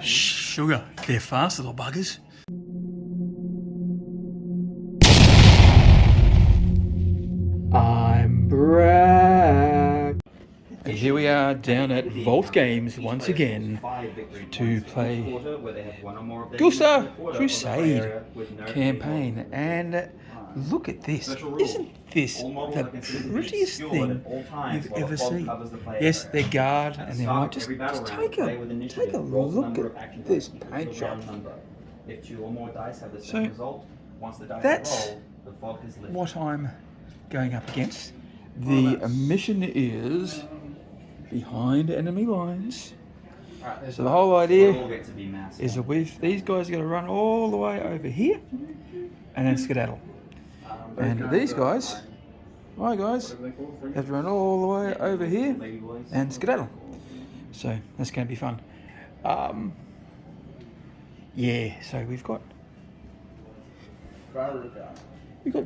Sugar, they're fast little buggers. I'm Brak. And here we are down at Vault Games once again to play Ghoul Star Crusade campaign. And look at this. Isn't this the prettiest thing you've ever seen? Yes, they're guard and they're white. Just take a look at this paint job. So that's what I'm going up against. The mission is behind enemy lines. So the whole idea is that these guys are going to run all the way over here and then skedaddle. And these guys, my guys, have to run all the way over here and skedaddle. So that's going to be fun. Yeah, so we've got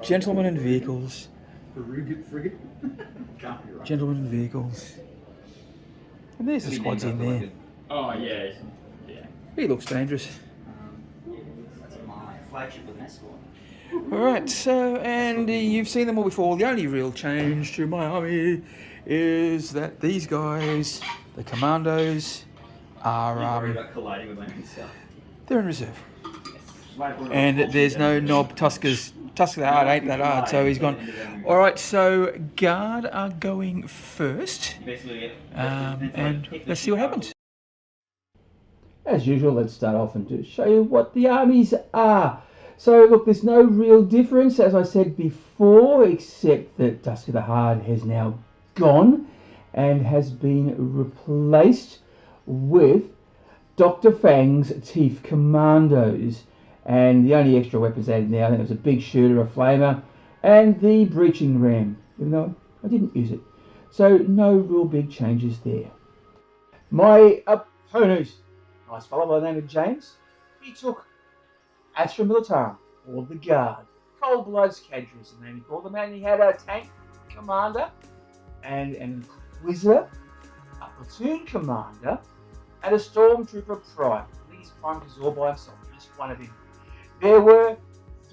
gentlemen and vehicles. Gentlemen and vehicles. And there's the squads in there. Oh yeah. He looks dangerous. That's my flagship with an escort. Alright, so, and you've seen them all before. The only real change to my army is that these guys, the commandos, are they're in reserve. And there's no knob Tuskers. Tusker the Hard ain't that hard, so he's gone. Alright, so guard are going first. And let's see what happens. As usual, let's start off and just show you what the armies are. So look, there's no real difference, as I said before, except that Tusker the Hard has now gone and has been replaced with Dr. Fang's Teeth Commandos. And the only extra weapons added now, I think it was a big shooter, a flamer, and the breaching ram, even though I didn't use it. So no real big changes there. My opponent, nice fellow by the name of James, he took Astra Militarium, or the Guard. Cold Blood's Cadre is the name he called them, and he had a tank commander, and an Inquisitor, a platoon commander, and a Stormtrooper Prime. I think he's Prime because he's all by himself, just one of him. There were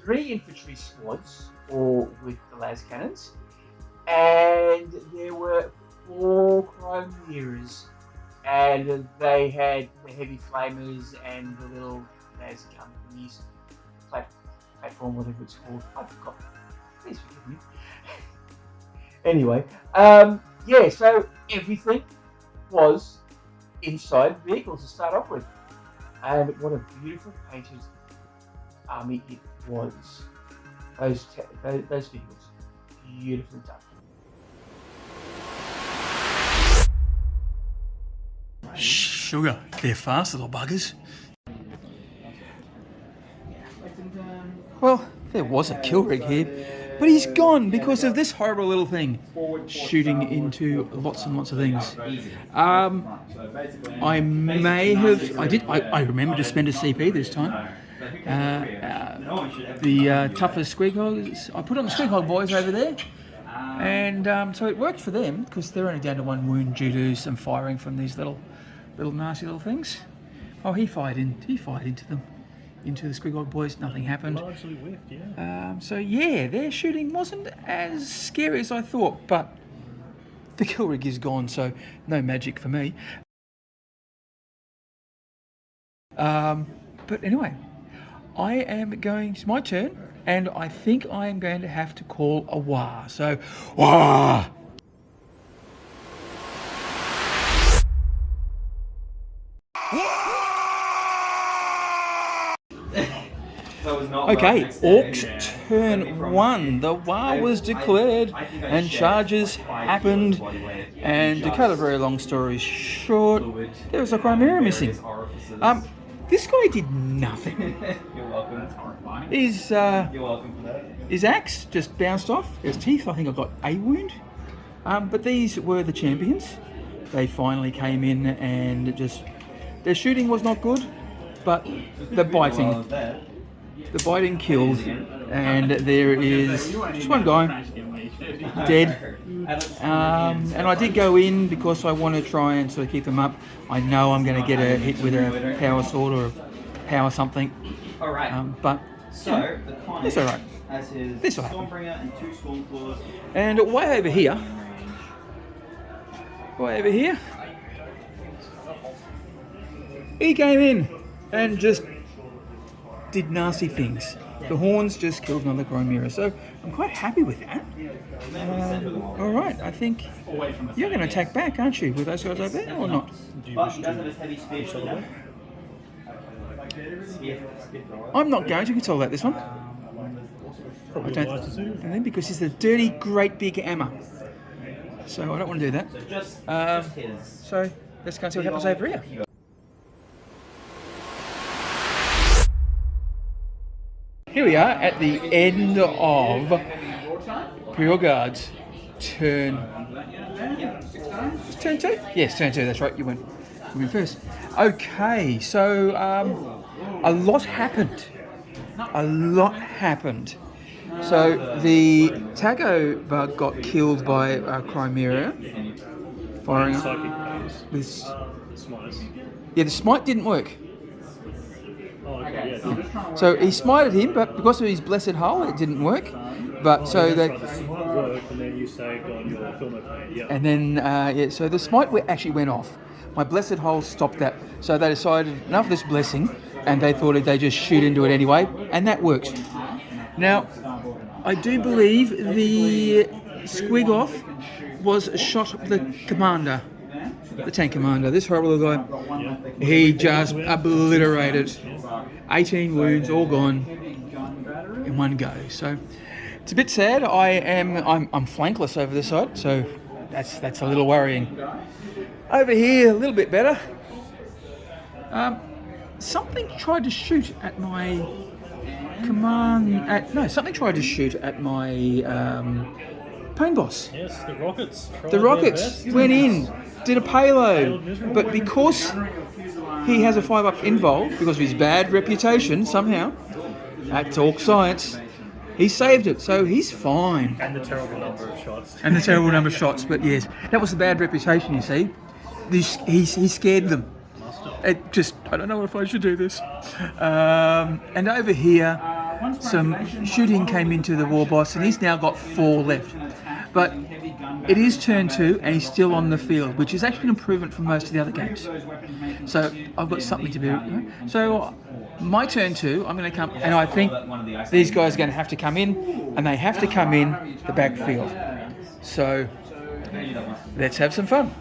3 infantry squads, all with the las cannons, and there were 4 chrome mirrors, and they had the heavy flamers and the little las companies, platform, whatever it's called. I forgot. Please forgive me. Anyway, yeah, so everything was inside vehicles to start off with, and what a beautiful painted army it was. Those vehicles, beautifully done. Sugar, they're fast little buggers. Well, there was a kill rig here, but he's gone because of this horrible little thing, shooting into lots and lots of things. I remember to spend a CP this time. The toughest squig hogs, I put on the squig hog boys over there, and so it worked for them because they're only down to 1 wound due to some firing from these little nasty little things. Oh, he fired into them. Into the squig hog boys, nothing happened. Largely whiffed, yeah. So yeah, their shooting wasn't as scary as I thought, but the kill rig is gone, so no magic for me. But anyway, it's my turn, and I think I am going to have to call a wah. So, wah! Okay, Orks turn 1. The war was declared and charges happened, and to cut a very long story short, there was a Chimera missing. This guy did nothing. You're welcome. That's horrifying. You're welcome for that. His axe just bounced off. His teeth, I think I got a wound. But these were the champions. They finally came in and just... Their shooting was not good, but the biting killed, and there is just one guy dead. And I did go in because I want to try and sort of keep them up. I know I'm going to get a hit with a power sword or a power something. But So, the Con it's alright. has his This will happen. Stormbringer and 2 Stormclaws. And way over here, he came in and just did nasty things. The horns just killed another Chimera, so I'm quite happy with that. Alright, I think you're going to attack back, aren't you, with those guys over there, or not? But he does have his heavy spear shot. I'm not going to consolidate this one. I don't, and then because it's a dirty, great big hammer. So I don't want to do that. So let's go and see what happens over here. Here we are at the end of Imperial Guard's turn. Turn 2? Yes, turn 2, that's right, you went first. Okay, so a lot happened. So the Tago bug got killed by a Chimera, firing up with Smite. Yeah, the smite didn't work. Oh, okay, yeah. So he smited him, but because of his blessed hull, it didn't work. But so that's they, right, the smite worked, and then you saved on your filmer pain. Yeah. and then yeah, so the smite actually went off. My blessed hull stopped that. So they decided enough of this blessing, and they thought they'd just shoot into it anyway, and that worked. Now, I do believe the squig off was a shot at the commander, the tank commander. This horrible little guy, he just obliterated. 18 wounds, all gone in one go. So it's a bit sad. I'm flankless over this side, so that's a little worrying. Over here, a little bit better. Something tried to shoot at my something tried to shoot at my pain boss. Yes, the rockets. The rockets went in, did a payload, but because he has a 5-up invul, because of his bad reputation somehow, at Ork Science, he saved it, so he's fine. And the terrible number of shots. But yes, that was the bad reputation, you see. He scared them. I don't know if I should do this. And over here, some shooting came into the Warboss, and he's now got 4 left. But it is turn 2, and he's still on the field, which is actually an improvement from most of the other games. So I've got something to do. So my turn 2, I'm going to come, and I think these guys are going to have to come in, and they have to come in the backfield. So let's have some fun.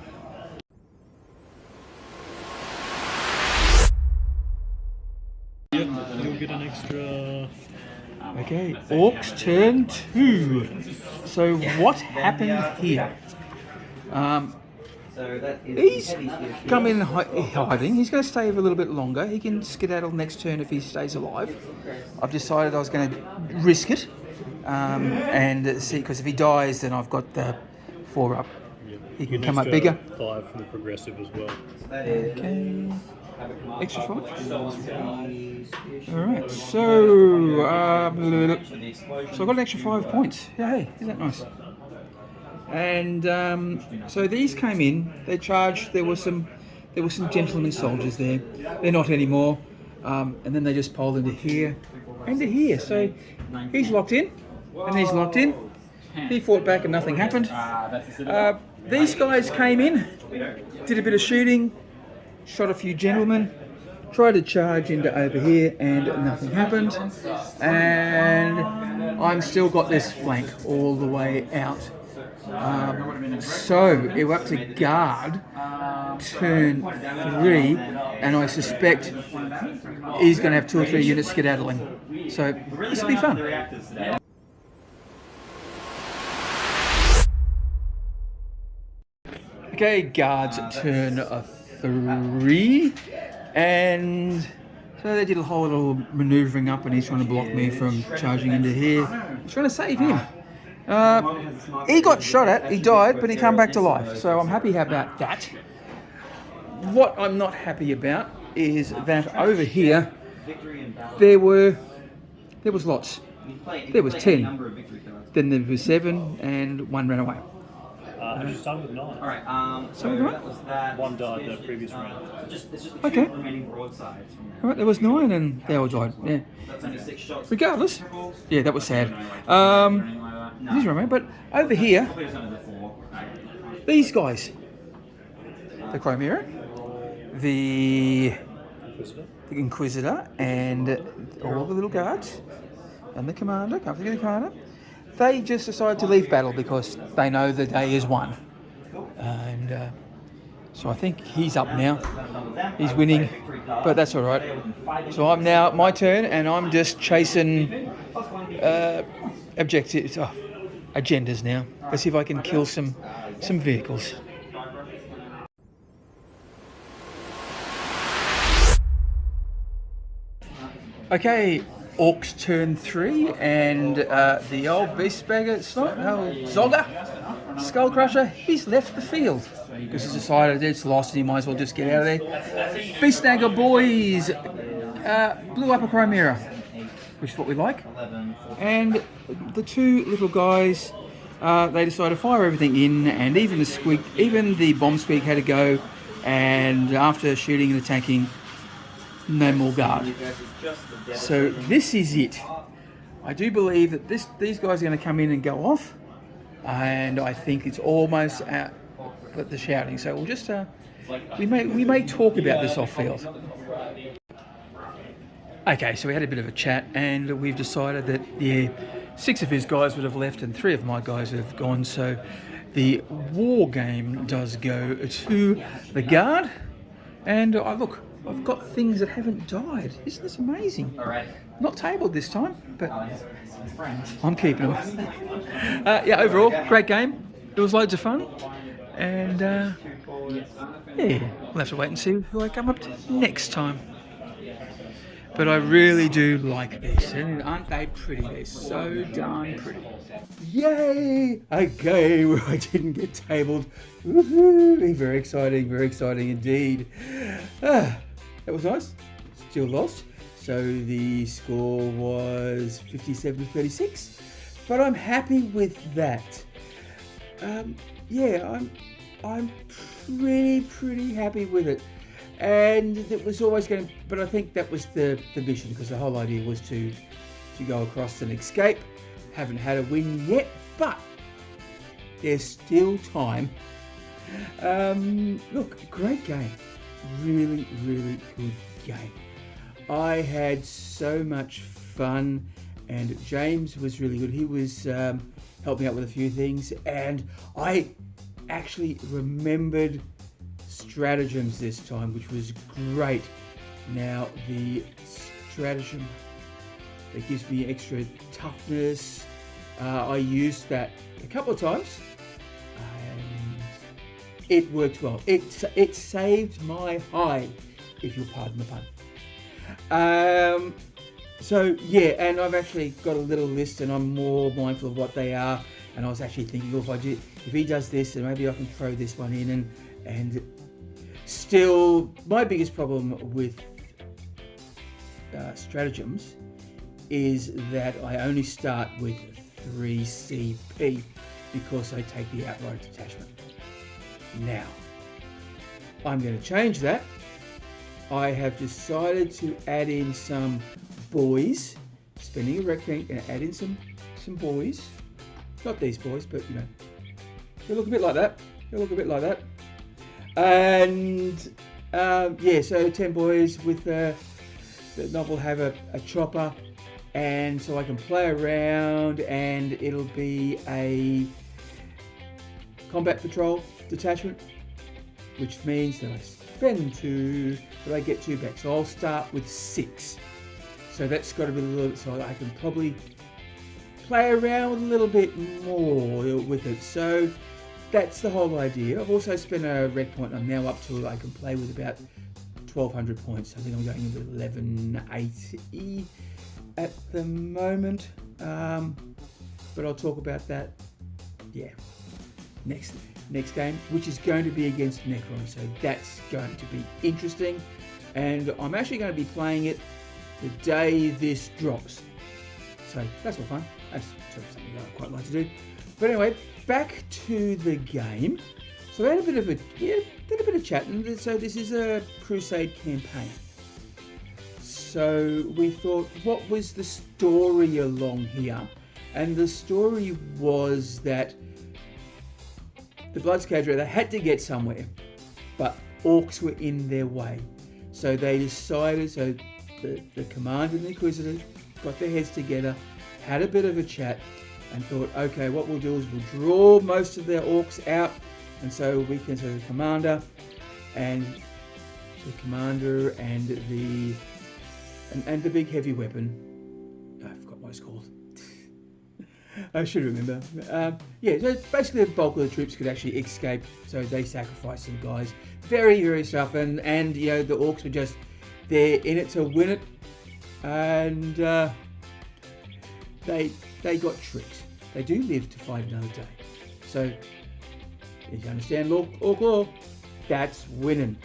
You'll get an extra. Okay, Orks turn 2. So what happened here? He's come in hiding. He's going to stay a little bit longer. He can skedaddle next turn if he stays alive. I've decided I was going to risk it and see, because if he dies, then I've got the 4-up. He can come up bigger. 5 from the progressive as well. Okay. Extra 5? Alright, so I've got an extra 5 points. Yeah, hey, isn't that nice? And so these came in, they charged, there were some gentlemen soldiers there. They're not anymore. And then they just poled into here and to here. So he's locked in, and he's locked in. He fought back and nothing happened. These guys came in, did a bit of shooting, shot a few gentlemen, tried to charge into over here, and nothing happened. And I'm still got this flank all the way out. So we're up to guard, turn 3, and I suspect he's going to have 2 or 3 units skedaddling. So this will be fun. Okay, guards turn 3, and so they did a whole little manoeuvring up, and he's trying to block me from charging into here. He's trying to save him. He got shot at, he died, but he came back to life, so I'm happy about that. What I'm not happy about is that over here there was lots. There was 10, then there was 7, and 1 ran away. Have you started with 9? Alright, So we got- that was that. One died the previous round. It's just the Okay. two remaining broadsides from there. All right, there was 9 and they all died. Yeah. That's only 6 shots. Regardless, yeah, that was sad. These remain, but over here, Probably just under the 4. these guys, the Chimera, the Inquisitor, and all the little guards, and the commander, can't forget the commander, they just decided to leave battle because they know the day is won. And so I think he's up now. He's winning, but that's all right. So I'm now, my turn, and I'm just chasing objectives, agendas now. Let's see if I can kill some vehicles. Okay, Orks turn 3, and the old beast bagger, Zogger, Skull Crusher, he's left the field because he's decided it's lost and he might as well just get out of there. Beast Snagger boys blew up a Chimera, which is what we like, and the two little guys, they decided to fire everything in, and even the bomb squeak had to go, and after shooting and attacking, no more guard. So this is it. I do believe that these guys are going to come in and go off, and I think it's almost at the shouting. So we'll just we may talk about this off field. Okay, so we had a bit of a chat, and we've decided that 6 of his guys would have left, and 3 of my guys have gone. So the war game does go to the guard, and look. I've got things that haven't died. Isn't this amazing? Not tabled this time, but I'm keeping them. Yeah, overall, great game. It was loads of fun. And yeah, we'll have to wait and see who I come up to next time. But I really do like this. And aren't they pretty? They're so darn pretty. Yay! A game where I didn't get tabled. Woohoo! Very exciting indeed. That was nice. Still lost. So the score was 57-36. But I'm happy with that. Yeah, I'm pretty happy with it. And it was always going to, but I think that was the mission, because the whole idea was to go across and escape. Haven't had a win yet, but there's still time. Look, great game. Really good game. I had so much fun, and James was really good. He was helping out with a few things, and I actually remembered stratagems this time, which was great. Now the stratagem that gives me extra toughness, I used that a couple of times. It worked well. It saved my hide, if you'll pardon the pun. So yeah, and I've actually got a little list, and I'm more mindful of what they are. And I was actually thinking, well, if he does this, then maybe I can throw this one in. And still, my biggest problem with stratagems is that I only start with 3 CP because I take the outright detachment. Now, I'm going to change that. I have decided to add in some boys, spending a rectangle, and add in some boys. Not these boys, but you know, they look a bit like that. And yeah, so 10 boys with the novel have a chopper, and so I can play around, and it'll be a combat patrol detachment, which means that I spend 2, but I get 2 back. So I'll start with 6. So that's got to be a little bit, so I can probably play around a little bit more with it. So that's the whole idea. I've also spent a red point. I'm now up to, I can play with about 1,200 points. I think I'm going into 1180 at the moment. But I'll talk about that, yeah, next game, which is going to be against Necron, so that's going to be interesting, and I'm actually going to be playing it the day this drops, so that's all fun. That's sort of something that I quite like to do. But anyway, back to the game. So I had a bit of a chat, and so this is a Crusade campaign. So we thought, what was the story along here? And the story was that the Bloods Cadre, they had to get somewhere, but Orks were in their way. So they decided, so the commander and the Inquisitors got their heads together, had a bit of a chat, and thought, okay, what we'll do is we'll draw most of their Orks out, and so we can, so the commander and the big heavy weapon. I forgot what it's called. I should remember. Yeah, so basically the bulk of the troops could actually escape, so they sacrificed some guys. Very, very tough, and you know, the Orks were just, they're in it to win it, and they got tricked. They do live to fight another day. So, if you understand Ork law, that's winning.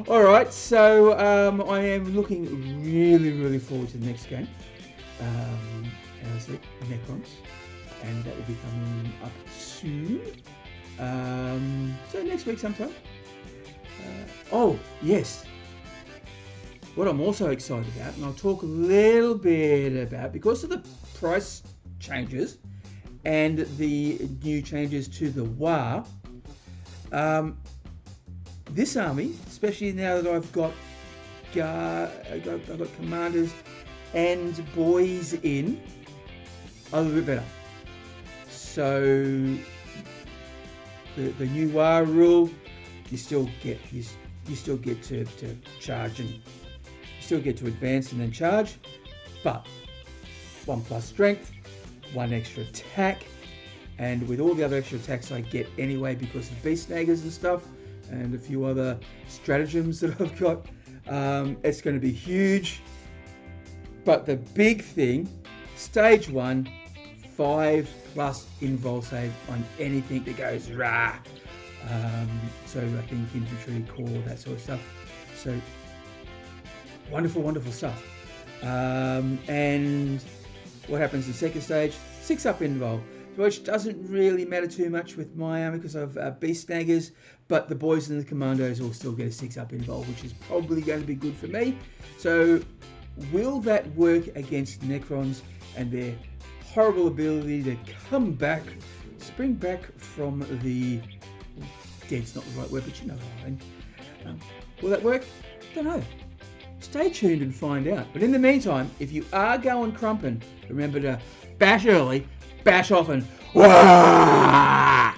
Alright, so I am looking really forward to the next game. As I said, Necrons, and that will be coming up soon. So next week sometime. Oh, yes. What I'm also excited about, and I'll talk a little bit about, because of the price changes and the new changes to the war, this army, especially now that I've got commanders and boys in, a little bit better. So the new war rule, you still get to charge, and you still get to advance and then charge, but 1+ strength, 1 extra attack, and with all the other extra attacks I get anyway because of beast snaggers and stuff, and a few other stratagems that I've got, it's going to be huge. But the big thing, stage 1, 5+ invul save on anything that goes rah. So I think infantry, corps, that sort of stuff. So wonderful stuff. And what happens in second stage? 6+ invul, which doesn't really matter too much with my army because I've beast snaggers, but the boys and the commandos will still get a 6+ invul, which is probably going to be good for me. So will that work against Necrons and their horrible ability to come back, spring back from the dead's not the right word, but you know what I mean. Will that work? Don't know. Stay tuned and find out. But in the meantime, if you are going crumping, remember to bash early, bash often. Wah!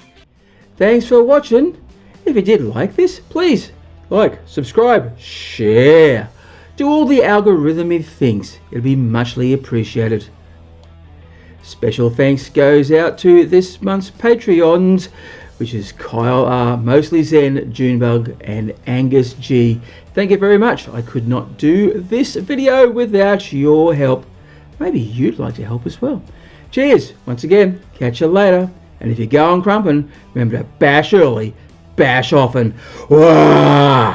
Thanks for watching. If you did like this, please like, subscribe, share. Do all the algorithmic things. It'll be muchly appreciated. Special thanks goes out to this month's Patreons, which is Kyle R, Mostly Zen, Junebug, and Angus G. Thank you very much. I could not do this video without your help. Maybe you'd like to help as well. Cheers once again. Catch you later. And if you're going crumping, remember to bash early, bash often. Wah!